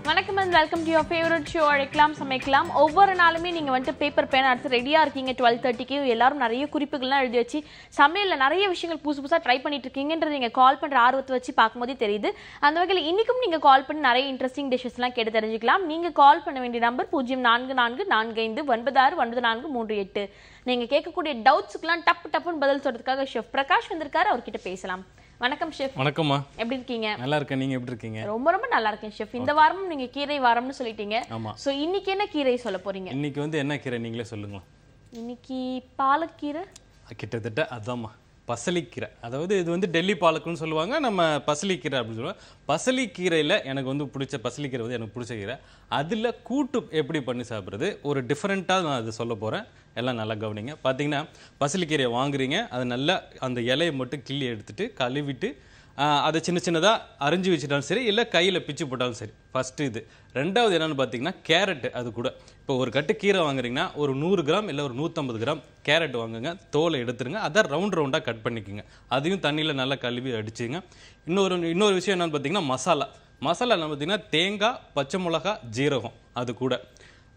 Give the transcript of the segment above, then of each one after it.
வணக்கம் and welcome to your favorite show அழைக்கலாம் சமைக்கலாம். ஒவ்வொரு நாளுமே நீங்க வந்து பேப்பர் பேன் எடுத்து ரெடியா இருக்கீங்க 12:30க்கு. எல்லாரும் நிறைய குறிப்புகள்லாம் எழுதி வச்சு சமையல்ல நிறைய விஷயங்கள் புதுசா ட்ரை பண்ணிட்டு இருக்கீங்கன்றது நீங்க கால் பண்ற ஆர்வத்தை வச்சு பார்க்கும்போதே தெரியுது. அந்த வகையில் இன்னைக்கும் நீங்க கால் பண்ணி நிறைய இன்ட்ரெஸ்டிங் டிஷஸ்லாம் கேட்டு தெரிஞ்சுக்கலாம். நீங்க கால் பண்ண வேண்டிய நம்பர் 0444459438. நீங்க கேட்கக்கூடிய டவுட்ஸ்க்குலாம் டப்புன்னு பதில் சொல்றதுக்காக ஷெஃப் பிரகாஷ் வந்திருக்காரு. அவர்கிட்ட பேசலாம். வணக்கம் ஷெஃப். வணக்கம்மா. எப்படி இருக்கீங்க? நல்லா இருக்கேன். நீங்க எப்படி இருக்கீங்க? ரொம்ப நல்லா இருக்கேன் ஷெஃப். இந்த வாரமும் நீங்க கீரை வாரம்னு சொல்லிட்டீங்க. சோ இன்னைக்கு என்ன கீரை சொல்ல போறீங்க? இன்னைக்கு வந்து என்ன கீரை நீங்களே சொல்லுங்க. இன்னைக்கு பாலக்கீரை. கிட்டத்தட்ட அதாம்மா, பசலிக்கீரை. அதாவது இது வந்து டெல்லி பாலக்குன்னு சொல்லுவாங்க, நம்ம பசலிக்கீரை அப்படின்னு சொல்லுவாங்க. பசலிக்கீரையில் எனக்கு வந்து பிடிச்ச பசலிக்கீரை வந்து எனக்கு பிடிச்ச கீரை. அதில் கூட்டு எப்படி பண்ணி சாப்பிட்றது ஒரு டிஃப்ரெண்ட்டாக நான் அது சொல்ல போகிறேன். எல்லாம் நல்லா கவனிங்க. பார்த்தீங்கன்னா பசலிக்கீரையை வாங்குறீங்க, அது நல்லா அந்த இலையை மட்டும் கிள்ளி எடுத்துட்டு கழுவிட்டு அதை சின்ன சின்னதாக அரிஞ்சு வச்சுட்டாலும் சரி, இல்லை கையில் பிச்சு போட்டாலும் சரி. ஃபஸ்ட்டு இது. ரெண்டாவது என்னென்னு பார்த்தீங்கன்னா கேரட்டு. அது கூட இப்போ ஒரு கட்டு கீரை வாங்குறீங்கன்னா ஒரு 100 கிராம் இல்லை ஒரு 150 கிராம் கேரட் வாங்குங்க. தோலை எடுத்துருங்க, அதை ரவுண்டாக கட் பண்ணிக்கோங்க. அதையும் தண்ணியில் நல்லா கழுவி அடிச்சுங்க. இன்னொரு விஷயம் என்னென்னு பார்த்தீங்கன்னா மசாலா என்ன பார்த்தீங்கன்னா தேங்காய், பச்சை மிளகா, ஜீரகம். அது கூட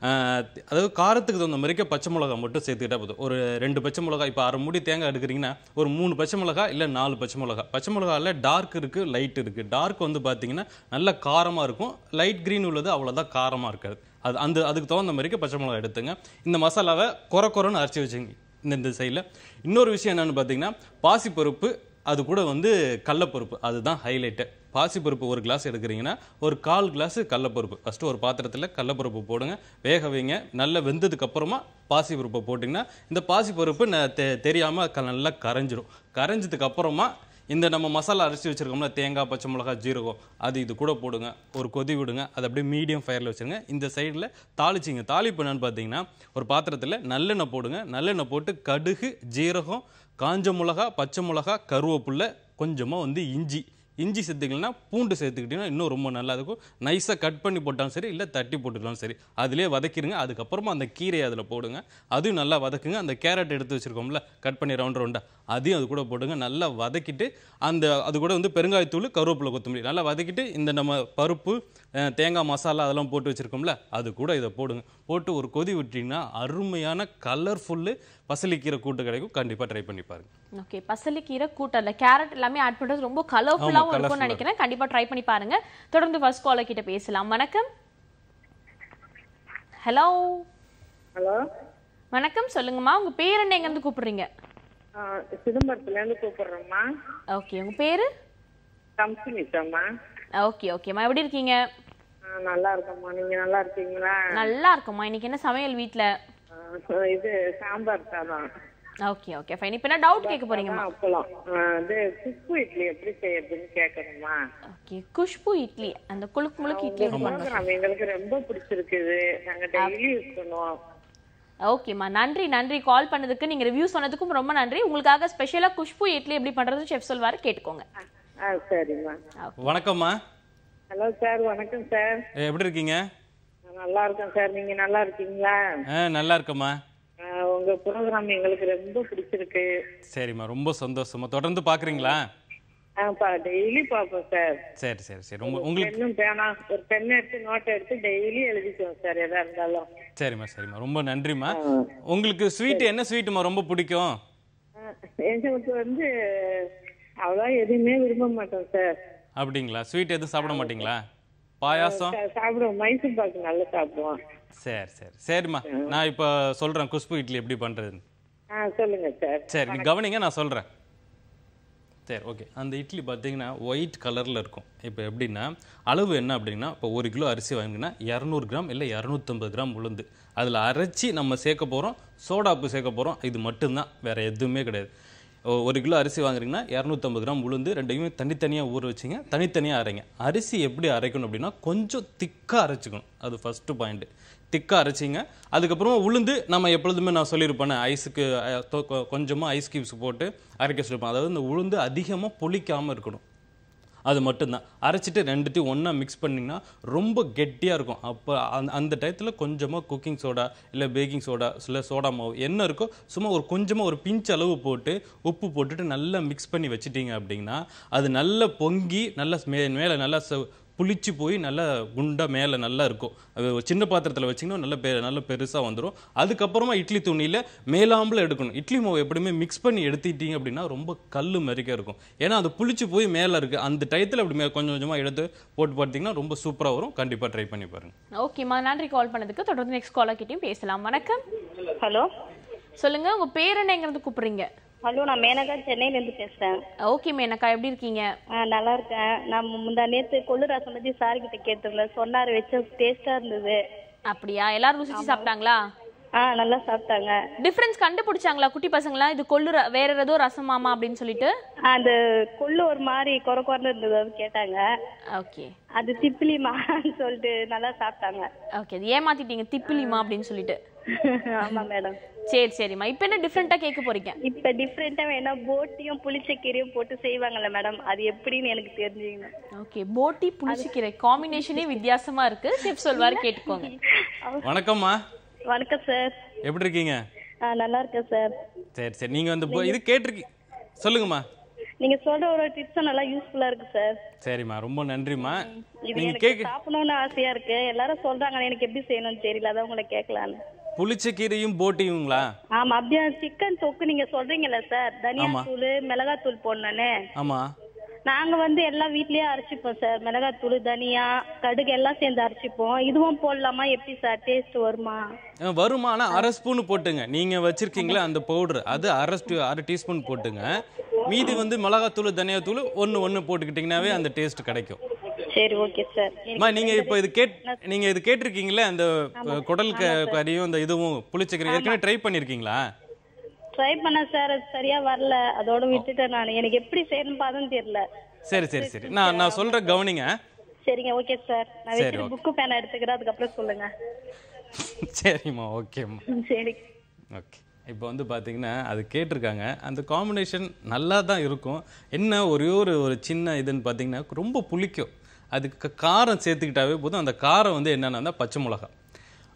அதாவது காரத்துக்கு தகுந்த மாதிரிக்க பச்சை மிளகா மட்டும் சேர்த்துக்கிட்டா போதும். ஒரு 2 பச்சை மிளகா, இப்போ அரை மூடி தேங்காய் எடுக்கிறீங்கன்னா ஒரு 3 பச்சை மிளகா இல்லை 4 பச்சை மிளகா. பச்சை மிளகாவில் டார்க் இருக்குது, லைட் இருக்குது. டார்க் வந்து பார்த்தீங்கன்னா நல்ல காரமாக இருக்கும், லைட் க்ரீன் உள்ளது அவ்வளோதான் காரமாக இருக்காது. அதுக்கு தகுந்த மாதிரிக்கு பச்சை மிளகா எடுத்துங்க. இந்த மசாலாவை குறைன்னு அரைச்சி வச்சுங்க இந்த சைடில். இன்னொரு விஷயம் என்னென்னு பார்த்தீங்கன்னா பாசிப்பருப்பு, அது கூட வந்து கடலப்பருப்பு. அதுதான் ஹைலைட்டு. பாசிப்பருப்பு ஒரு கிளாஸ் எடுக்கிறீங்கன்னா ஒரு 1/4 கிளாஸ் கடலப்பருப்பு. ஃபஸ்ட்டு ஒரு பாத்திரத்தில் கடலப்பருப்பு போடுங்க, வேக வைங்க. நல்லா வெந்ததுக்கு அப்புறமா பாசிப்பருப்பை போட்டிங்கன்னா இந்த பாசிப்பருப்பு தெரியாமல் நல்லா கரைஞ்சிடும். கரைஞ்சதுக்கு அப்புறமா இந்த நம்ம மசாலா அரைச்சி வச்சுருக்கோம்னா தேங்காய், பச்சை மிளகா, ஜீரகம், அது இது கூட போடுங்க. ஒரு கொதி விடுங்க. அது அப்படியே மீடியம் ஃபயரில் வச்சுருங்க. இந்த சைடில் தாளிச்சிங்க. தாளிப்பு என்னன்னு பார்த்தீங்கன்னா ஒரு பாத்திரத்தில் நல்லெண்ணெய் போடுங்க. நல்லெண்ணெய் போட்டு கடுகு, ஜீரகம், காஞ்ச மிளகா, பச்சை மிளகா, கருவேப்பில்லை, கொஞ்சமாக வந்து இஞ்சி சேர்த்துக்கிட்டீங்கன்னா பூண்டு சேர்த்துக்கிட்டிங்கன்னா இன்னும் ரொம்ப நல்லா இருக்கும். நைஸாக கட் பண்ணி போட்டாலும் சரி, இல்லை தட்டி போட்டுக்கலாம் சரி. அதிலே வதக்கிடுங்க. அதுக்கப்புறமா அந்த கீரையை அதில் போடுங்க. அதுவும் நல்லா வதக்குங்க. அந்த கேரட் எடுத்து வச்சுருக்கோம்ல கட் பண்ணி ரவுண்டாக, அதையும் அது கூட போடுங்க. நல்லா வதக்கிட்டு அது கூட வந்து பெருங்காயத்தூள், கருவேப்பிலை, கொத்தமல்லி நல்லா வதக்கிட்டு இந்த நம்ம பருப்பு, தேங்காய் மசாலா அதெல்லாம் போட்டு வச்சுருக்கோம்ல அது கூட இதை போடுங்க. போட்டு ஒரு கொதி விட்டிங்கன்னா அருமையான கலர்ஃபுல்லு பசலிக்கீரை கூட்டு கிடைக்கும். கண்டிப்பாக ட்ரை பண்ணி பாருங்க. ஓகே, பசலிக்கீரை கூட்டு அதில் கேரட் எல்லாமே ஆட் பண்ணுறது ரொம்ப கலர்ஃபுல்லாகவும் இருக்கும்னு நினைக்கிறேன். கண்டிப்பாக ட்ரை பண்ணி பாருங்க. தொடர்ந்து ஃபர்ஸ்ட் காலர் கிட்ட பேசலாம். வணக்கம். ஹலோ. வணக்கம், சொல்லுங்கம்மா. உங்க பேர் என்ன, எங்க இருந்து கூப்பிடுறீங்க? சிதம்பரத்துல இருந்து கூப்பிடுறோம்மா. ஓகே, உங்க பேரு? கம்சினிச்சாம்மா. ஓகேம்மா, எப்படி இருக்கீங்க? நல்லா இருக்கம்மா. நீங்க நல்லா இருக்கீங்களா? நல்லா இருக்கம்மா. இன்னைக்கு என்ன சமையல் வீட்ல? இது சாம்பார் சாதம். Okay fine. இப்போ என்ன டவுட் கேட்க போறீங்கம்மா? அப்பளம். இது குஷ்பு இட்லி எப்படி செய்யறதுன்னு கேட்கணுமா? ஓகே, குஷ்பு இட்லி, அந்த முழுக்கு இட்லி எங்களுக்கு ரொம்ப பிடிச்சிருக்குது. நாங்க டெய்லி யூஸ் பண்ணுவோம். ஓகேம்மா, நன்றி கால் பண்ணதுக்கு. நீங்க ரிவ்யூ சொன்னதுக்கும் ரொம்ப நன்றி. உங்களுக்காக ஸ்பெஷலா குஷ்பு இட்லி எப்படி பண்றது செஃப் சொல்வாரு, கேட்டுக்கோங்க. சரிம்மா. வணக்கம்மா. Hello sir. வணக்கம் சார். எப்படி இருக்கீங்க? நல்லா இருக்கேன் சார். நீங்க நல்லா இருக்கீங்களா? நல்லா இருக்கம்மா. உங்க ப்ரோக்ராம் எங்களுக்கு ரொம்ப பிடிச்சிருக்கு. சரிம்மா, ரொம்ப சந்தோஷமா. தொடர்ந்து பாக்குறீங்களா? டெய்லி பாப்போம் சார். சரி. உங்களுக்கு ஒரு பென் எடுத்து நோட் எடுத்து டெய்லி எழுதிக்குவோம் சார், எதா இருந்தாலும். சரிம்மா, ரொம்ப நன்றிம்மா. உங்களுக்கு ஸ்வீட் என்ன ஸ்வீட்டுமா ரொம்ப பிடிக்கும்? எங்களுக்கு வந்து அவ்வளோ எதுவுமே விரும்ப மாட்டோம் சார். அப்படிங்களா? ஸ்வீட் எதுவும் சாப்பிட மாட்டீங்களா? பாயாசம் சாப்பிடுவோம். மைசூர் பாக்கு நல்லா சாப்பிடுவோம். சரிம்மா, நான் இப்போ சொல்றேன் குஷ்பு இட்லி எப்படி பண்றதுன்னு. சொல்லுங்க சார். சரி, நீ கவனிங்க, நான் சொல்றேன். சரி, ஓகே. அந்த இட்லி பார்த்தீங்கன்னா ஒயிட் கலரில் இருக்கும். இப்போ எப்படின்னா அளவு என்ன அப்படின்னா, இப்போ 1 கிலோ அரிசி வாங்கினா 200 கிராம் இல்லை 250 கிராம் உளுந்து அதில் அரைச்சி நம்ம சேர்க்க போகிறோம். சோடாப்பு சேர்க்க போகிறோம். இது மட்டும்தான், வேறு எதுவுமே கிடையாது. 1 கிலோ அரிசி வாங்குறீங்கன்னா 250 கிராம் உளுந்து, ரெண்டையுமே தனித்தனியாக ஊற வச்சிங்க. தனித்தனியாக அரைங்க. அரிசி எப்படி அரைக்கணும் அப்படின்னா கொஞ்சம் திக்காக அரைச்சிக்கணும். அது ஃபஸ்ட்டு பாயிண்ட்டு. திக்காக அரைச்சிங்க. அதுக்கப்புறமா உளுந்து நம்ம எப்பொழுதுமே நான் சொல்லியிருப்பேன், ஐஸுக்கு கொஞ்சமாக ஐஸ் கியூப்ஸ் போட்டு அரைக்க சொல்லியிருப்பேன். அதாவது இந்த உளுந்து அதிகமாக புளிக்காமல் இருக்கணும். அது மட்டும்தான். அரைச்சிட்டு ரெண்டுத்தையும் ஒன்றா மிக்ஸ் பண்ணிங்கன்னா ரொம்ப கெட்டியாக இருக்கும். அப்போ அந்த டயத்தில் கொஞ்சமாக குக்கிங் சோடா இல்லை பேக்கிங் சோடா இல்லை சோடா மாவு என்ன இருக்கோ சும்மா கொஞ்சமாக ஒரு பிஞ்ச் அளவு போட்டு உப்பு போட்டுட்டு நல்லா மிக்ஸ் பண்ணி வச்சுட்டிங்க அப்படின்னா அது நல்லா பொங்கி நல்லா மேலே நல்லா புளிச்சு போய் நல்லா குண்டா மேலே நல்லா இருக்கும். அது ஒரு சின்ன பாத்திரத்தில் வச்சிங்கன்னா நல்ல பெருசாக வந்துடும். அதுக்கப்புறமா இட்லி துணியில் மேலாம்பில் எடுக்கணும். இட்லி மாவு எப்படியுமே மிக்ஸ் பண்ணி எடுத்துட்டீங்க அப்படின்னா ரொம்ப கல் மாதிரிக்கே இருக்கும். ஏன்னா அது புளிச்சு போய் மேலே இருக்குது. அந்த டயத்தில் அப்படி கொஞ்சம் கொஞ்சமாக எடுத்து போட்டு பார்த்தீங்கன்னா ரொம்ப சூப்பராக வரும். கண்டிப்பாக ட்ரை பண்ணி பாருங்கள். ஓகேம்மா, நன்றி கால் பண்ணதுக்கு. தொடர்ந்து நெக்ஸ்ட் காலர் கிட்டயும் பேசலாம். வணக்கம். ஹலோ சொல்லுங்க, உங்க பேர் என்னங்கிறது கூப்பிடுறீங்க? ஹலோ, நான் மேனகா சென்னையிலேருந்து பேசுகிறேன். ஓகே மேனகா, எப்படி இருக்கீங்க? நல்லா இருக்கேன். நான் முந்தா நேற்று கொள்ளு ரசம் பற்றி சார் கிட்ட கேட்டிருந்தேன். சொன்னார், வச்ச டேஸ்ட்டாக இருந்தது. அப்படியா? எல்லாரும் ருசிச்சு சாப்பிட்டாங்களா? நல்லா சாப்பிட்டாங்க. டிஃபரன்ஸ் கண்டுபிடிச்சாங்களா குட்டி பசங்களா? இது கொள்ளு வேற ஏதோ ரசமாமா அப்படின்னு சொல்லிட்டு அந்த கொள்ளு ஒரு மாதிரி குறைன்னு இருந்தது, அது கேட்டாங்க. ஓகே, அது திப்பிலிமான்னு சொல்லிட்டு நல்லா சாப்பிட்டாங்க. ஓகே, அது ஏமாத்திட்டீங்க திப்பிலிமா அப்படின்னு சொல்லிட்டு. ஆமா மேடம். சரி சரிம்மா, இப்போ என்ன டிஃப்ரெண்டா கேட்க போறீங்க? இப்ப டிஃப்ரெண்டா வேணா போட்டியும் புளிச்சக்கீரையும் போட்டு செய்வாங்கல்ல மேடம், அது எப்படின்னு எனக்கு தெரிஞ்சுக்கணும். ஓகே, போட்டி புளிச்சக்கீரை காம்பினேஷனே வித்தியாசமா இருக்கு. செஃப் சொல்வாரு, கேட்டுக்கோங்க. வணக்கம்மா. வணக்கம் சார். எப்படி இருக்கீங்க? நல்லா இருக்கேன் சார். சரி சரி, நீங்க வந்து இது கேட்டிருக்கீங்க, சொல்லுங்கம்மா. நீங்க சொல்ற ஒரு டிப்ஸ் நல்லா யூஸ்ஃபுல்லா இருக்கு சார். சரிம்மா, ரொம்ப நன்றிம்மா. இது நீங்க எனக்கு சாப்பிடணும்னு ஆசையா இருக்கு. எல்லாரும் சொல்றாங்க, எனக்கு எப்படி செய்யணும்னு தெரியல, அதான் உங்களை கேட்கலான்னு. புளிச்சக்கீரையும் போட்டியுங்களா? ஆமா, அப்படியே சிக்கன் தொக்கு நீங்க சொல்றீங்கல்ல சார், தனியா தூள் மிளகாத்தூள் போடணும்னு. ஆமா, நாங்க வந்து எல்லாம் வீட்லயே அரைச்சிப்போம் சார். மிளகாத்தூள், தனியா, கடுகு எல்லாம் சேர்ந்து அரைச்சிப்போம். இதுவும் போடலாமா? எப்படி சார், டேஸ்ட் வருமா? வருமா? ஆனா அரை ஸ்பூன் போட்டுங்க. நீங்க வச்சிருக்கீங்களா அந்த பவுடர், அது அரை டீஸ்பூன் போட்டுங்க. மீதி வந்து மிளகாத்தூள் தனியாத்தூள் ஒன்னு போட்டுக்கிட்டீங்கன்னாவே அந்த டேஸ்ட் கிடைக்கும். சரி, ஓகே சார். நீங்க இப்போ நீங்க இது கேட்டிருக்கீங்களே, அந்த குடல் கறியும் அந்த இதுவும் புளிச்சக்கீரை ஏற்கனவே ட்ரை பண்ணிருக்கீங்களா? ட்ரை பண்ண சார், அது சரியா வரல, அதோட விட்டுட்டேன் நான். எனக்கு எப்படி செய்யணும் பாதுன்னு தெரியல. சரி சரி சரி, நான் சொல்ற கவனிங்க. சரிங்க, ஓகே சார். நான் வச்சுட்டு புக்கு பேனா எடுத்துக்கிறேன், அதுக்கப்புறம் சொல்லுங்க. சரிம்மா, ஓகேம்மா. சரி, ஓகே. இப்போ வந்து பார்த்தீங்கன்னா அது கேட்டிருக்காங்க. அந்த காம்பினேஷன் நல்லா தான் இருக்கும். என்ன ஒரே ஒரு சின்ன இதுன்னு பார்த்தீங்கன்னா ரொம்ப புளிக்கும். அதுக்கு காரம் சேர்த்துக்கிட்டாவே போதும். அந்த காரம் வந்து என்னென்னா பச்சை மிளகா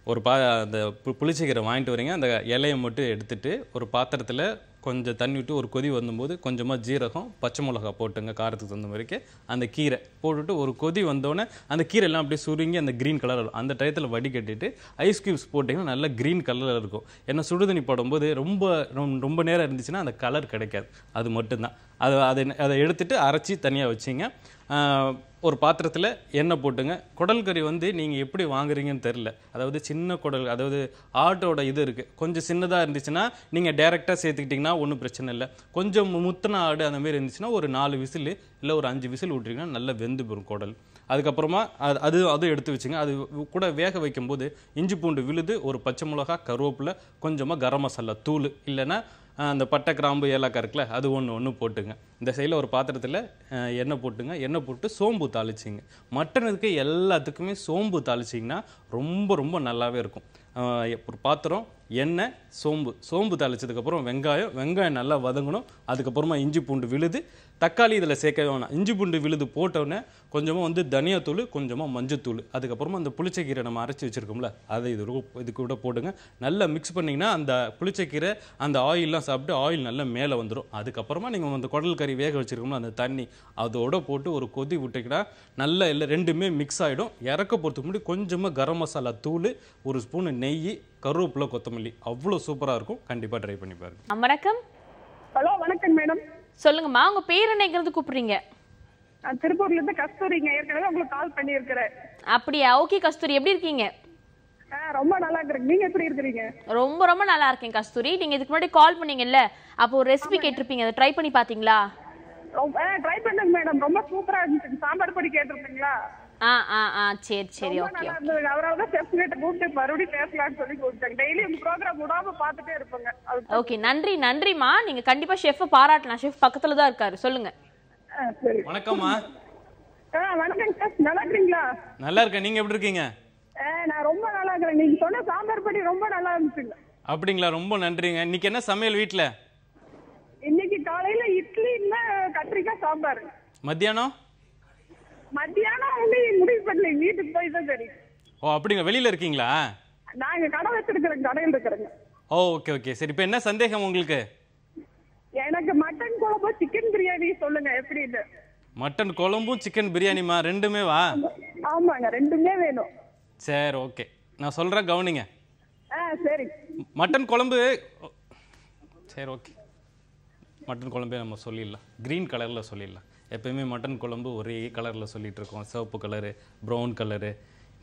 ஒரு அந்த புளிச்சக்கீரை வாங்கிட்டு வரீங்க. அந்த இலையை மட்டும் எடுத்துட்டு ஒரு பாத்திரத்தில் கொஞ்சம் தண்ணி விட்டு ஒரு கொதி வரும்போது கொஞ்சமாக ஜீரகம், பச்சை மிளகா போட்டுங்க, காரத்துக்கு தகுந்த மாதிரிக்கு. அந்த கீரை போட்டுட்டு ஒரு கொதி வந்தோடனே அந்த கீரை எல்லாம் அப்படியே சுருங்கி அந்த க்ரீன் கலர் இருக்கும். அந்த டயத்தில் வடிகட்டிட்டு ஐஸ் கியூப்ஸ் போட்டிங்கன்னா நல்லா க்ரீன் கலரில் இருக்கும். ஏன்னா சுடுதண்ணி போடும்போது ரொம்ப நேரம் இருந்துச்சுன்னா அந்த கலர் கிடைக்காது. அது மட்டும்தான். அதை எடுத்துட்டு அரைச்சி தனியாக வச்சிங்க. ஒரு பாத்திரத்தில் எண்ணெய் போட்டுங்க. குடல் கறி வந்து நீங்கள் எப்படி வாங்குறீங்கன்னு தெரில. அதாவது சின்ன குடல், அதாவது ஆட்டோட இது இருக்குது. கொஞ்சம் சின்னதாக இருந்துச்சுன்னா நீங்கள் டைரெக்டாக சேர்த்துக்கிட்டிங்கன்னா ஒன்றும் பிரச்சனை இல்லை. கொஞ்சம் முத்தின ஆடு அந்த மாதிரி இருந்துச்சுன்னா ஒரு 4 விசில் இல்லை ஒரு 5 விசில் விட்டுட்டிங்கன்னா நல்லா வெந்து போகும் குடல். அதுக்கப்புறமா அதுவும் எடுத்து வச்சுங்க. அது கூட வேக வைக்கும்போது இஞ்சி பூண்டு விழுது, ஒரு பச்சை மிளகா, கருவேப்பிலை, கொஞ்சமாக கரம் மசாலா தூள், இல்லைன்னா அந்த பட்டை கிராம்பு ஏலக்காய் இருக்குல்ல, அது ஒன்று போட்டுங்க. இந்த சைடில் ஒரு பாத்திரத்தில் எண்ணெய் போட்டுங்க. எண்ணெய் போட்டு சோம்பு தாளிச்சிங்க. மட்டனுக்கு எல்லாத்துக்குமே சோம்பு தாளிச்சிங்கன்னா ரொம்ப ரொம்ப நல்லாவே இருக்கும். ஒரு பாத்திரம், எண்ணெய், சோம்பு தாளிச்சதுக்கப்புறம் வெங்காயம் நல்லா வதங்கணும். அதுக்கப்புறமா இஞ்சி பூண்டு விழுது, தக்காளி இதில் சேர்க்கவே வேணாம். இஞ்சி பூண்டு விழுது போட்டோடனே கொஞ்சமாக வந்து தனியாத்தூள், கொஞ்சமாக மஞ்சத்தூள், அதுக்கப்புறமா அந்த புளிச்சக்கீரை நம்ம அரைச்சி வச்சுருக்கோம்ல, அதை இது கூட போட்டுங்க. நல்லா மிக்ஸ் பண்ணிங்கன்னா அந்த புளிச்சக்கீரை அந்த ஆயிலெலாம் சாப்பிட்டு ஆயில் நல்லா மேலே வந்துடும். அதுக்கப்புறமா நீங்கள் அந்த குடல் கறி வேக வச்சுருக்கோம்ல, அந்த தண்ணி அதோட போட்டு ஒரு கொதி விட்டுக்கிட்டா நல்லா எல்லாம் ரெண்டுமே மிக்ஸ் ஆகிடும். இறக்க போகிறதுக்கு முன்னாடி கொஞ்சமாக கரம் மசாலா தூள், ஒரு ஸ்பூன் நெய், கருவேப்பிலை, கொத்தமல்லி, அவ்வளோ சூப்பராக இருக்கும். கண்டிப்பாக ட்ரை பண்ணி பாருங்க. வணக்கம். ஹலோ, வணக்கம் மேடம். சொல்லுங்கம்மா, உங்க பேர் என்னங்கிறது கூப்பிடுறீங்க? நான் திருப்பூர்ல இருந்து கஸ்தூரிங்க. ஏற்கனவே உங்களுக்கு கால் பண்ணி இருக்கிறேன். அப்படியா? ஓகே கஸ்தூரி, எப்படி இருக்கீங்க? ரொம்ப நல்லா இருக்கிறேன். நீங்க எப்படி இருக்கிறீங்க? ரொம்ப ரொம்ப நல்லா இருக்கேன் கஸ்தூரி. நீங்க இதுக்கு முன்னாடி கால் பண்ணீங்கல்ல, அப்போ ஒரு ரெசிபி கேட்டிருப்பீங்க, அதை ட்ரை பண்ணி பாத்தீங்களா? ட்ரை பண்ணுங்க மேடம், ரொம்ப சூப்பரா இருந்துச்சு. சாம்பார் பொடி கேட்டிருப்பீங்களா? சரி ஓகே. அவரால் செஃப் கிட்ட கூப்பிட்டு மறுபடியும் பேசலாம்னு சொல்லி கூப்பிட்டாங்க. டெய்லி உங்க ப்ரோக்ராம் விடாம பார்த்துட்டே இருப்பாங்க. ஓகே, நன்றிமா. நீங்க கண்டிப்பா ஷெஃப் பாராட்டலாம். ஷெஃப் பக்கத்துல தான் இருக்காரு. சொல்லுங்க. சரி, வணக்கம்மா. வணக்கம் சார். நல்லா இருக்கீங்களா? நல்லா இருக்கேன். நீங்க எப்படி இருக்கீங்க? நான் ரொம்ப நல்லா இருக்கிறேன். நீங்க சொன்ன சாம்பார் பொடி ரொம்ப நல்லா இருந்துச்சுங்க. அப்படிங்களா? ரொம்ப நன்றிங்க. இன்னைக்கு என்ன சமையல் வீட்டுல? இன்னைக்கு காலையில இட்லி, கத்திரிக்காய் சாம்பார். மத்தியானம் முடிவு பண்ணல, வீட்டுக்கு போய் தான் தெரியும். ஓ அப்படிங்க, வெளியில இருக்கீங்களா? நாங்க கடை வச்சிருக்கிறோம், கடையில் இருக்கிறோங்க. ஓகே. சரி, இப்போ என்ன சந்தேகம் உங்களுக்கு? எனக்கு மட்டன் குழம்பு, சிக்கன் பிரியாணி சொல்லுங்க எப்படின்னு. மட்டன் குழம்பும் சிக்கன் பிரியாணிமா ரெண்டுமே வா? ஆமாங்க, ரெண்டுமே வேணும். சரி, ஓகே, நான் சொல்கிறேன் கவனிங்க. சரி. மட்டன் குழம்பு, சரி ஓகே, மட்டன் குழம்பே நம்ம சொல்லிடலாம், க்ரீன் கலரில் சொல்லிடலாம். எப்பயுமே மட்டன் குழம்பு ஒரே கலரில் சொல்லிகிட்டு இருக்கோம், சிவப்பு கலரு, ப்ரௌன் கலரு.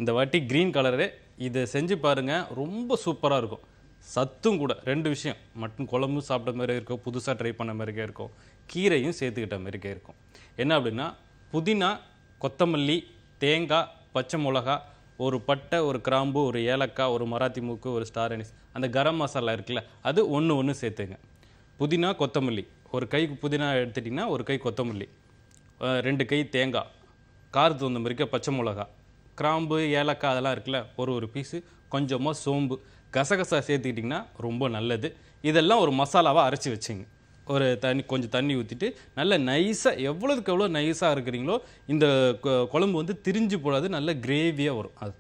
இந்த வாட்டி க்ரீன் கலரு. இதை செஞ்சு பாருங்கள், ரொம்ப சூப்பராக இருக்கும். சத்தும் கூட. ரெண்டு விஷயம், மட்டன் குழம்பும் சாப்பிட்ட மாதிரியே இருக்கும், புதுசாக ட்ரை பண்ண மாதிரியே இருக்கும், கீரையும் சேர்த்துக்கிட்ட மாதிரியே இருக்கும். என்ன அப்படின்னா, புதினா, கொத்தமல்லி, தேங்காய், பச்சை மிளகா, ஒரு பட்டை, ஒரு கிராம்பு, ஒரு ஏலக்காய், ஒரு மராத்தி மூக்கு, ஒரு ஸ்டார் அனிஸ், அந்த கரம் மசாலா இருக்குல்ல, அது ஒன்று சேர்த்துங்க. புதினா, கொத்தமல்லி, ஒரு கை புதினா எடுத்துட்டிங்கன்னா ஒரு கை கொத்தமல்லி, 2 கை தேங்காய், காரத்து தகுந்த மாதிரிக்க பச்சை மிளகா, கிராம்பு, ஏலக்காய் அதெல்லாம் இருக்குல்ல, ஒரு பீஸு, கொஞ்சமாக சோம்பு, கசகசா சேர்த்துக்கிட்டிங்கன்னா ரொம்ப நல்லது. இதெல்லாம் ஒரு மசாலாவாக அரைச்சி வச்சுங்க. ஒரு கொஞ்சம் தண்ணி ஊற்றிட்டு நல்ல நைஸாக, எவ்வளோதுக்கு எவ்வளோ நைஸாக இருக்கிறீங்களோ இந்த குழம்பு வந்து திரிஞ்சு போடாது, நல்ல கிரேவியாக வரும்.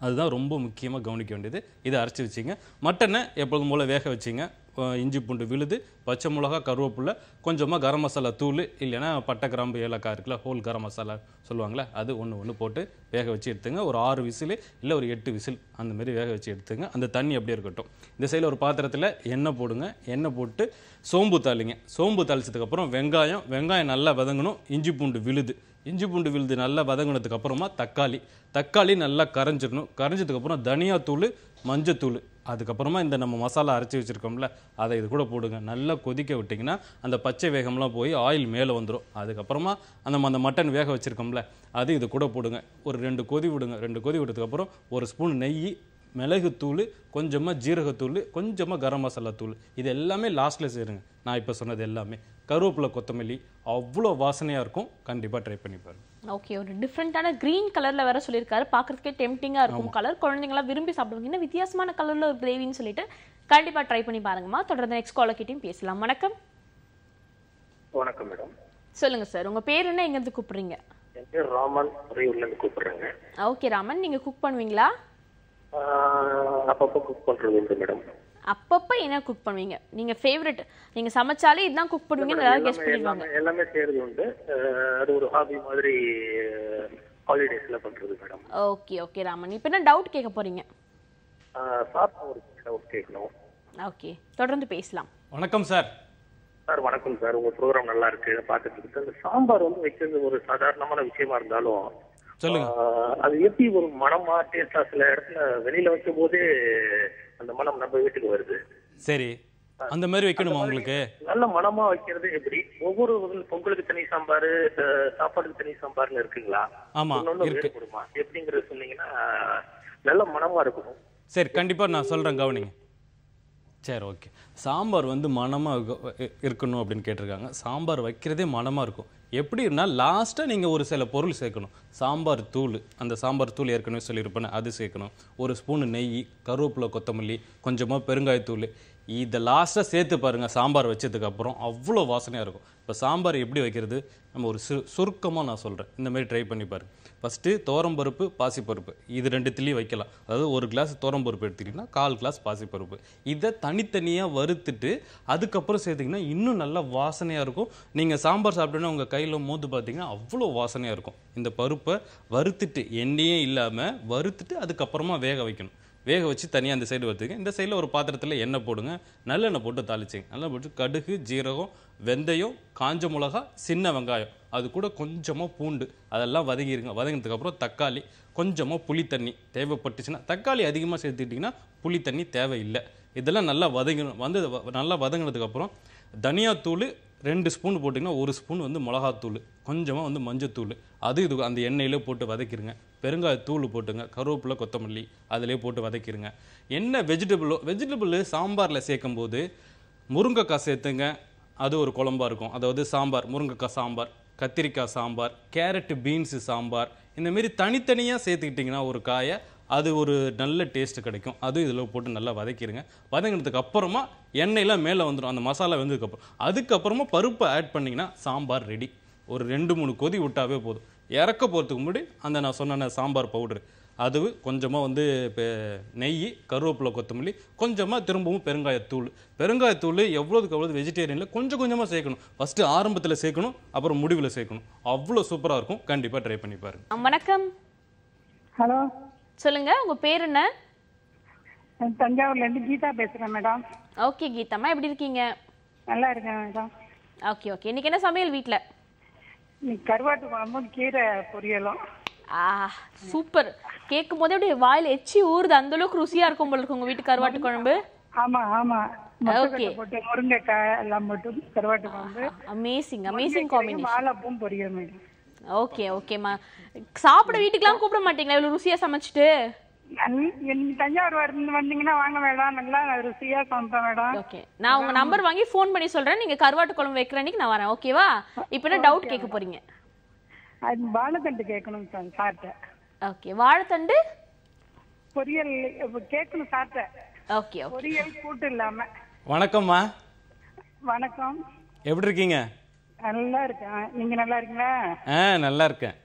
அதுதான் ரொம்ப முக்கியமாக கவனிக்க வேண்டியது. இதை அரைச்சி வச்சிங்க. மட்டனை எப்பொழுதும் போல் வேக வச்சிங்க. இஞ்சி பூண்டு விழுது, பச்சை மிளகா, கருவேப்பிலை, கொஞ்சமாக கரம் மசாலா தூள், இல்லைன்னா பட்டை கிராம்பு ஏலக்காய் இருக்குல்ல, ஹோல் கரம் மசாலா சொல்லுவாங்களே, அது ஒன்று போட்டு வேக வச்சு எடுத்துங்க. ஒரு 6 விசில் இல்லை ஒரு 8 விசில் அந்தமாரி வேக வச்சு எடுத்துங்க. அந்த தண்ணி அப்படியே இருக்கட்டும். இந்த சைடில் ஒரு பாத்திரத்தில் எண்ணெய் போடுங்க. எண்ணெய் போட்டு சோம்பு தாளிங்க. சோம்பு தாளிச்சதுக்கப்புறம் வெங்காயம் நல்லா வதங்கணும். இஞ்சி பூண்டு விழுது நல்லா வதங்கினதுக்கு அப்புறமா தக்காளி நல்லா கரைஞ்சிடணும். கரைஞ்சதுக்கப்புறம் தனியாத்தூள், மஞ்சத்தூள், அதுக்கப்புறமா இந்த நம்ம மசாலா அரைச்சி வச்சுருக்கோம்ல, அதை இது கூட போடுங்க. நல்லா கொதிக்க விட்டிங்கன்னா அந்த பச்சை வேகம்லாம் போய் ஆயில் மேலே வந்துடும். அதுக்கப்புறமா அந்த மட்டன் வேக வச்சுருக்கோம்ல, அது இது கூட போடுங்க. ஒரு 2 கொதி விடுங்க. 2 கொதி விட்டதுக்கப்புறம் ஒரு ஸ்பூன் நெய், மிளகுத்தூள், கொஞ்சமாக ஜீரகத்தூள், கொஞ்சமாக கரம் மசாலா தூள், இது எல்லாமே லாஸ்ட்டில் சேருங்க. நான் இப்போ சொன்னது எல்லாமே. கருவேப்பிலை, கொத்தமல்லி, அவ்வளோ வாசனையாக இருக்கும். கண்டிப்பாக ட்ரை பண்ணி பாருங்க. ஓகே, ஒரு டிஃப்ரெண்ட்டான க்ரீன் கலரில் வேற சொல்லியிருக்காரு. பார்க்குறதுக்கே டெம்டிங்காக இருக்கும் கலர். குழந்தைங்களாம் விரும்பி சாப்பிடுவாங்க. இன்னும் வித்தியாசமான கலரில் ஒரு கிரேவின்னு சொல்லிட்டு கண்டிப்பாக ட்ரை பண்ணி பாருங்கம்மா. தொடர்ந்து நெக்ஸ்ட் காலர்கிட்டையும் பேசலாம். வணக்கம். வணக்கம் மேடம். சொல்லுங்க சார், உங்க பேர் என்ன, எங்கேருந்து கூப்பிடுறீங்க? என் பேர் ராமன், உறையூர்லேருந்து கூப்பிடுறேங்க. ஓகே ராமன், நீங்க குக் பண்ணுவீங்களா? அப்பப்போ குக் பண்றது உண்டு மேடம். அப்பப்போ என்ன குக் பண்ணுவீங்க? நீங்க ஃபேவரட், நீங்க சமைச்சாலே இதுதான் குக் பண்ணுவீங்கன்னு எல்லாரும் கெஸ் பண்ணிடுவாங்க. எல்லாமே செய்யறது உண்டு. அது ஒரு ஹாபி மாதிரி ஹாலிடேஸ்ல பண்றது மேடம். ஓகே ராமன், இப்போ என்ன டவுட் கேட்க போறீங்க? சார் ஒரு டவுட் கேட்கணும். ஓகே, தொடர்ந்து பேசலாம். வணக்கம் சார். சார் வணக்கம் சார், உங்க ப்ரோக்ராம் நல்லா இருக்கு பார்த்துட்டு இருக்கு. அந்த சாம்பார் வந்து வைக்கிறது ஒரு சாதாரணமான விஷயமா இருந்தாலும் சொல்லுங்க, அது எப்படி ஒரு மனமா டேஸ்டா, சில இடத்துல வெளியில வைக்கும் போதே அந்த மனம் நம்ம வீட்டுக்கு வருது. சரி, அந்த மாதிரி வைக்கணுமா உங்களுக்கு? நல்ல மனமா வைக்கிறது எப்படி? ஒவ்வொரு பொங்கலுக்கு தனி சாம்பார், சாப்பாடுக்கு தனி சாம்பார்னு இருக்குங்களா? ஆமா இருக்கு. எப்படிங்கறது சொன்னீங்கன்னா நல்ல மனமா இருக்கணும். சரி, கண்டிப்பா நான் சொல்றேன், கவனிங்க. சரி, ஓகே. சாம்பார் வந்து மனமாக இருக்கணும் அப்படின்னு கேட்டிருக்காங்க. சாம்பார் வைக்கிறதே மனமாக இருக்கும். எப்படின்னா லாஸ்ட்டாக நீங்கள் ஒரு சில பொருள் சேர்க்கணும். சாம்பார் தூள், அந்த சாம்பார் தூள் ஏற்கனவே சொல்லியிருப்பேன், அது சேர்க்கணும். ஒரு ஸ்பூனு நெய், கருவேப்பிலை, கொத்தமல்லி, கொஞ்சமாக பெருங்காயத்தூள், இதை லாஸ்ட்டாக சேர்த்து பாருங்கள். சாம்பார் வச்சதுக்கப்புறம் அவ்வளோ வாசனையாக இருக்கும். இப்போ சாம்பார் எப்படி வைக்கிறது நம்ம ஒரு சுருக்கமாக நான் சொல்கிறேன். இந்தமாரி ட்ரை பண்ணி பாருங்கள். ஃபஸ்ட்டு தோரம்பருப்பு, பாசிப்பருப்பு, இது 2த்துலேயும் வைக்கலாம். அதாவது 1 கிளாஸ் தோரம்பருப்பு எடுத்துக்கிட்டிங்கன்னா 1/4 கிளாஸ் பாசிப்பருப்பு. இதை தனித்தனியாக வறுத்துட்டு அதுக்கப்புறம் சேர்த்திங்கன்னா இன்னும் நல்லா வாசனையாக இருக்கும். நீங்கள் சாம்பார் சாப்பிட்டோன்னா உங்கள் கையில் மோந்து பார்த்தீங்கன்னா அவ்வளோ வாசனையாக இருக்கும். இந்த பருப்பை வறுத்துட்டு, எண்ணெயே இல்லாமல் வறுத்துட்டு அதுக்கப்புறமா வேக வைக்கணும். வேக வச்சு தனியாக அந்த சைடு வறுத்துங்க. இந்த சைடில் ஒரு பாத்திரத்தில் எண்ணெய் போடுங்க. நல்லெண்ணெய் போட்டு தாளிச்சிங்க. நல்லா போட்டு கடுகு, ஜீரகம், வெந்தயம், காஞ்ச மிளகா, சின்ன வெங்காயம், அது கூட கொஞ்சமாக பூண்டு, அதெல்லாம் வதங்கிடுங்க. வதங்கினதுக்கப்புறம் தக்காளி, கொஞ்சமாக புளி தண்ணி தேவைப்பட்டுச்சுன்னா, தக்காளி அதிகமாக சேர்த்துக்கிட்டிங்கன்னா புளி தண்ணி தேவையில்லை. இதெல்லாம் நல்லா வதங்கணும். நல்லா வதங்கினதுக்கப்புறம் தனியாத்தூள் 2 ஸ்பூன் போட்டிங்கன்னா 1 ஸ்பூன் வந்து மிளகாத்தூள், கொஞ்சமாக வந்து மஞ்சத்தூள், அது இது அந்த எண்ணெயிலே போட்டு வதக்கிடுங்க. பெருங்காயத்தூள் போட்டுங்க. கருவேப்பிலை, கொத்தமல்லி அதிலே போட்டு வதக்கிடுங்க. என்ன வெஜிடபிள் சாம்பாரில் சேர்க்கும் போது முருங்கைக்காய் சேர்த்துங்க. அது ஒரு குழம்பா இருக்கும். அதாவது சாம்பார், முருங்கைக்காய் சாம்பார், கத்திரிக்காய் சாம்பார், கேரட்டு பீன்ஸு சாம்பார், இந்தமாரி தனித்தனியாக சேர்த்துக்கிட்டிங்கன்னா ஒரு காயை, அது ஒரு நல்ல டேஸ்ட்டு கிடைக்கும். அதுவும் இதில் போட்டு நல்லா வதக்கிடுங்க. வதங்கினதுக்கு அப்புறமா எண்ணெயெலாம் மேலே வந்துடும், அந்த மசாலா வெந்ததுக்கப்புறம். அதுக்கப்புறமா பருப்பை ஆட் பண்ணிங்கன்னா சாம்பார் ரெடி. ஒரு 2-3 கொதி விட்டாவே போதும். இறக்க போகிறதுக்கு முன்னாடி அந்த நான் சொன்ன சாம்பார் பவுட்ரு அது கொஞ்சமாக வந்து நெய், கருவேப்பிலை, கொத்தமல்லி, கொஞ்சமாக திரும்பவும் பெருங்காயத்தூள் எவ்வளோதுக்கு எவ்வளோ வெஜிடேரியனில் கொஞ்சம் கொஞ்சமாக சேர்க்கணும். ஃபஸ்ட்டு ஆரம்பத்தில் சேர்க்கணும், அப்புறம் முடிவில் சேர்க்கணும். அவ்வளோ சூப்பராக இருக்கும். கண்டிப்பாக ட்ரை பண்ணி பாருங்க. வணக்கம். ஹலோ, சொல்லுங்க, உங்க பேர் என்ன? தஞ்சாவூர்ல இருந்து கீதா பேசுறேன் மேடம். ஓகே கீதாம்மா, எப்படி இருக்கீங்க? நல்லா இருக்கேன் மேடம். Okay okay. இன்னைக்கு என்ன சமையல் வீட்ல? இன்னைக்கு கருவாட்டு குழம்பும் கீரை பொரியலும். சூப்பர். கேட்கும் போதே அப்படியே வாயில எச்சி ஊறுது. அந்த அளவுக்கு ருசியா இருக்கும் போல இருக்கு உங்க வீட்டு கருவாட்டு குழம்பு. ஆமா ஆமா, ஓகே. போட்டு முருங்கைக்காய் எல்லாம் போட்டு கருவாட்டு குழம்பு. Amazing amazing combination. வாழைப்பூவும் பொரியல் மேடம். ஓகே ஓகேம்மா. சாப்பிட வீட்டுக்குலாம் கூப்பிட மாட்டீங்களா இவ்வளவு ருசியா சமைச்சிட்டு? தஞ்சாவூர் வந்தீங்கன்னா வாங்க மேடம், நல்லா ருசியா சமைப்பேன் மேடம். ஓகே, நான் உங்க நம்பர் வாங்கி ஃபோன் பண்ணி சொல்றேன். நீங்க கருவாட்டு குழம்பு வைக்கிற அன்னைக்கு நான் வரேன். ஓகேவா? இப்போ என்ன டவுட் கேட்க போறீங்க? அது வாழைத்தண்டு கேட்கணும் சார்ட்ட. ஓகே, வாழைத்தண்டு பொரியல் கேட்கணும் சார்ட்ட. Okay okay. பொரியல் கூட்டு இல்லாம. வணக்கம்மா. வணக்கம். எப்படி இருக்கீங்க? நல்லா இருக்கேன். நீங்க நல்லா இருக்கீங்களா? நல்லா இருக்கேன்.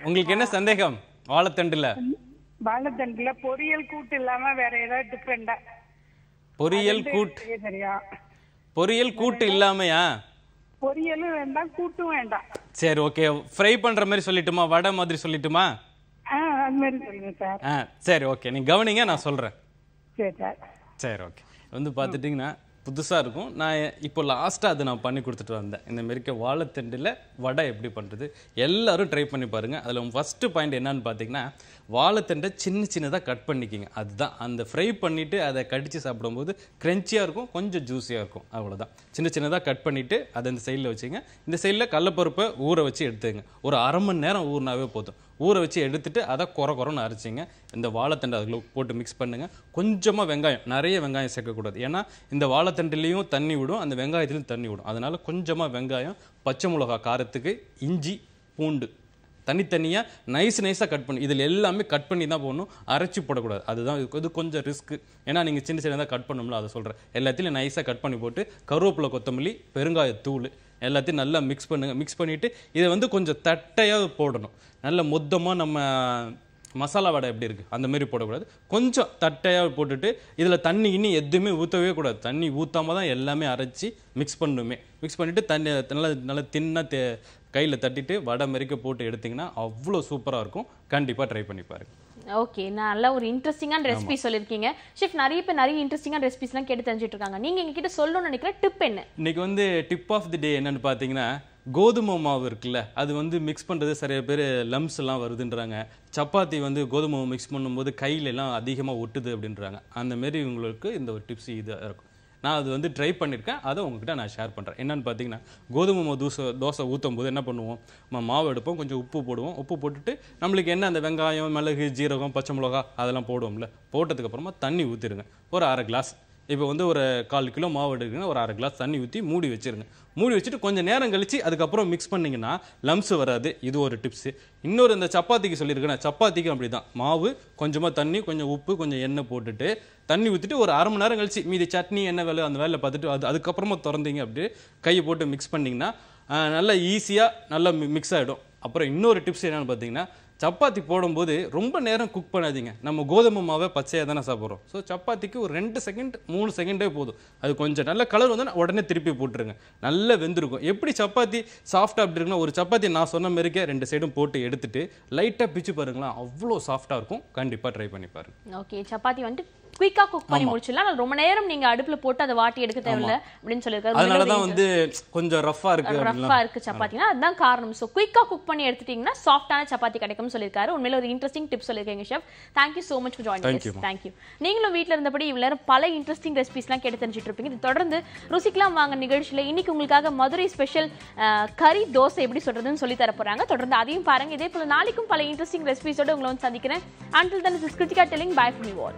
உங்களுக்கு என்ன சந்தேகம் வாழைத்தண்டுல? வாழைத்தண்டுல பொரியல் கூட்டு இல்லாம வேற ஏதாவது டிஃபரெண்டா? பொரியல் கூட்டு இல்லாமையா? பொரியலும் வேண்டாம், கூட்டும் வேண்டாம். சரி ஓகே. ஃப்ரை பண்ற மாதிரி சொல்லிட்டுமா, வடை மாதிரி சொல்லிட்டுமா? அது மாதிரி சொல்லுங்க சார். சரி ஓகே, நீங்க கவனிங்க, நான் சொல்றேன். சரி சார். சரி ஓகே. வந்து பார்த்துட்டிங்கன்னா புதுசாக இருக்கும். நான் இப்போ லாஸ்ட்டாக அதை நான் பண்ணி கொடுத்துட்டு வந்தேன். இந்த மாரிக்க வாழைத்தண்டில் வடை எப்படி பண்ணுறது எல்லாரும் ட்ரை பண்ணி பாருங்கள். அதில் ஃபஸ்ட்டு பாயிண்ட் என்னன்னு பார்த்தீங்கன்னா, வாழைத்தண்டை சின்னதாக கட் பண்ணிக்கிங்க. அதுதான் அந்த ஃப்ரை பண்ணிவிட்டு அதை கடித்து சாப்பிடும்போது க்ரன்ச்சியாக இருக்கும், கொஞ்சம் ஜூஸியாக இருக்கும். அவ்வளோதான். சின்னதாக கட் பண்ணிவிட்டு அதை இந்த சைடில் வச்சுங்க. இந்த சைடில் கடலப்பருப்பை ஊற வச்சு எடுத்துங்க. ஒரு அரை மணி நேரம் ஊறினாவே போதும். ஊற வச்சு எடுத்துட்டு அதை குறைன்னு அரைச்சிங்க. இந்த வாழைத்தண்டை அதில் போட்டு மிக்ஸ் பண்ணுங்கள். கொஞ்சமாக வெங்காயம், நிறைய வெங்காயம் சேர்க்கக்கூடாது. ஏன்னா இந்த வாழைத்தண்டுலேயும் தண்ணி விடும், அந்த வெங்காயத்துலையும் தண்ணி விடும். அதனால் கொஞ்சமாக வெங்காயம், பச்சை மிளகா காரத்துக்கு, இஞ்சி, பூண்டு தனித்தனியாக நைஸாக கட் பண்ணி, இதில் எல்லாமே கட் பண்ணி தான் போடணும், அரைச்சி போடக்கூடாது. அதுதான் இது கொஞ்சம் ரிஸ்க்கு. ஏன்னா நீங்கள் சின்னதாக கட் பண்ணணும்ல, அதை சொல்கிறேன். எல்லாத்தையும் நைஸாக கட் பண்ணி போட்டு கருவேப்பிலை, கொத்தமல்லி, பெருங்காயத்தூள் எல்லாத்தையும் நல்லா மிக்ஸ் பண்ணுங்கள். மிக்ஸ் பண்ணிவிட்டு இதை வந்து கொஞ்சம் தட்டையாக போடணும். நல்ல மொத்தமாக நம்ம மசாலா வடை எப்படி இருக்குது அந்த மாதிரி போடக்கூடாது. கொஞ்சம் தட்டையாக போட்டுட்டு இதில் தண்ணி இன்னும் எதுவுமே ஊற்றவே கூடாது. தண்ணி ஊற்றாமல் தான் எல்லாமே அரைச்சி மிக்ஸ் பண்ணணுமே. மிக்ஸ் பண்ணிவிட்டு தண்ணி நல்லா தின்னாக கையில் தட்டிட்டு வடை மறிக்க போட்டு எடுத்திங்கன்னா அவ்வளோ சூப்பராக இருக்கும். கண்டிப்பாக ட்ரை பண்ணி பாருங்கள். ஓகே, நல்ல ஒரு இன்ட்ரெஸ்டிங்கான ரெசிபி சொல்லியிருக்கீங்க ஷெஃப். நிறைய பேர் நிறைய இன்ட்ரெஸ்டிங்கான ரெசிபிஸ்லாம் கேட்டு தெரிஞ்சுட்டு இருக்காங்க. நீங்கள் எங்ககிட்ட சொல்லணும்னு நினைக்கிற டிப் என்ன? இன்னைக்கு வந்து டிப் ஆஃப் தி டே என்னன்னு பார்த்தீங்கன்னா, கோதுமை மாவு இருக்குல்ல, அது வந்து மிக்ஸ் பண்ணுறது நிறைய பேர் லம்ஸ் எல்லாம் வருதுன்றாங்க. சப்பாத்தி வந்து கோதுமை மாவு மிக்ஸ் பண்ணும்போது கையிலெல்லாம் அதிகமாக ஒட்டுது அப்படின்றாங்க. அந்தமாரி உங்களுக்கு இந்த ஒரு டிப்ஸ் இதாக இருக்கும். நான் அது வந்து ட்ரை பண்ணியிருக்கேன், அதை உங்ககிட்ட நான் ஷேர் பண்ணுறேன். என்னென்னு பார்த்தீங்கன்னா, கோதுமை மாவு தோசை ஊற்றும் போது என்ன பண்ணுவோம், மாவு எடுப்போம், கொஞ்சம் உப்பு போடுவோம். உப்பு போட்டுட்டு நம்மளுக்கு என்ன அந்த வெங்காயம், மிளகு, ஜீரகம், பச்சை மிளகா அதெல்லாம் போடுவோம்ல, போட்டதுக்கப்புறமா தண்ணி ஊற்றிடுங்க. ஒரு அரை கிளாஸ். இப்போ வந்து ஒரு 1/4 கிலோ மாவு எடுக்குங்க, ஒரு அரை கிளாஸ் தண்ணி ஊற்றி மூடி வச்சுருங்க. மூடி வச்சுட்டு கொஞ்சம் நேரம் கழித்து அதுக்கப்புறம் மிக்ஸ் பண்ணிங்கன்னா லம்ஸ் வராது. இது ஒரு டிப்ஸு. இன்னொரு இந்த சப்பாத்திக்கு சொல்லியிருக்கேன். சப்பாத்திக்கும் அப்படி தான். மாவு, கொஞ்சமாக தண்ணி, கொஞ்சம் உப்பு, கொஞ்சம் எண்ணெய் போட்டுட்டு தண்ணி ஊற்றிட்டு ஒரு அரை மணி நேரம் கழிச்சு மீதி சட்னி என்ன வேலை அந்த வேலையை பார்த்துட்டு அதுக்கப்புறமா திறந்தீங்க, அப்படியே கையை போட்டு மிக்ஸ் பண்ணிங்கன்னா நல்லா ஈஸியாக நல்லா மிக்ஸ் ஆகிடும். அப்புறம் இன்னொரு டிப்ஸ் என்னென்னு பார்த்தீங்கன்னா, சப்பாத்தி போடும்போது ரொம்ப நேரம் குக் பண்ணாதீங்க. நம்ம கோதுமை மாவை பச்சையாக தானே சாப்பிட்றோம். ஸோ சப்பாத்திக்கு ஒரு 2 செகண்ட் 3 செகண்டே போதும். அது கொஞ்சம் நல்ல கலர் வந்து உடனே திருப்பி போட்டுருங்க. நல்லா வெந்திருக்கும். எப்படி சப்பாத்தி சாஃப்டாக அப்படி இருக்குன்னா, ஒரு சப்பாத்தி நான் சொன்ன மாதிரிக்கே 2 சைடும் போட்டு எடுத்துட்டு லைட்டாக பிச்சு பாருங்களா, அவ்வளோ சாஃப்டாக இருக்கும். கண்டிப்பாக ட்ரை பண்ணி பாருங்க. ஓகே, சப்பாத்தி வந்துட்டு குயிக்கா குக் பண்ணி முடிச்சிடலாம். ரொம்ப நேரம் நீங்க அடுப்புல போட்டு அதை வாட்டி எடுக்க தேவையில்லை அப்படின்னு சொல்லியிருக்காரு. அதனால தான் வந்து கொஞ்சம் ரஃப்பா இருக்கு சப்பாத்தினா அதுதான் காரணம். ஸோ குயிக்கா குக் பண்ணி எடுத்துட்டீங்கன்னா சாஃப்டான சப்பாத்தி கிடைக்கும்னு சொல்லியிருக்காரு. உண்மையில ஒரு இன்ட்ரெஸ்டிங் டிப்ஸ் சொல்லியிருக்கீங்க chef. Thank you so much for joining. Thank you. நீங்களும் வீட்டில் இருந்தபடி இவ்வளவு பல இன்ட்ரெஸ்டிங் ரெசிபிஸ்லாம் கேட்டு தெரிஞ்சுட்டு இருப்பீங்க. இது தொடர்ந்து ருசிக்கலாம் வாங்க நிகழ்ச்சியில் இன்னைக்கு உங்களுக்காக மதுரை ஸ்பெஷல் கறி தோசை எப்படி சொல்றதுன்னு சொல்லி தர போறாங்க. தொடர்ந்து அதையும் பாருங்க. இதே போல நாளைக்கும் பல இன்ட்ரெஸ்டிங் ரெசிபிஸோட உங்களை வந்து சந்திக்கிறேன். Until then, this is Kritika telling bye from you all.